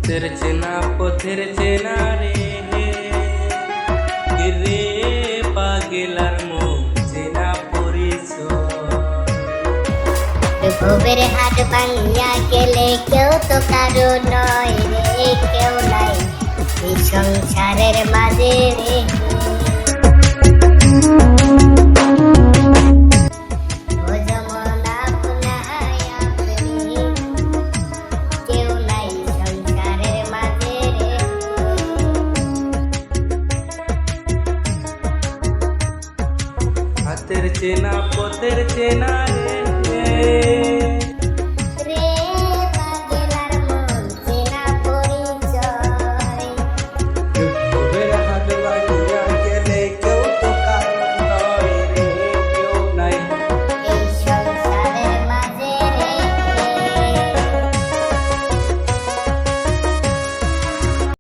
হাতের চেনা পথের চেনা রে রে পাগলার মুখ চেনা পরিচয়। গোবের হাট ভাঙিয়া গেলে কেউ তো কারো নয় রে, কেউ নাই এই সংসারের মাঝে রে। ও যমুনা পুনায়া প্রেমী, কেউ নাই সংসারের মাঝে রে। হাতের চেনা পথের চেনা রে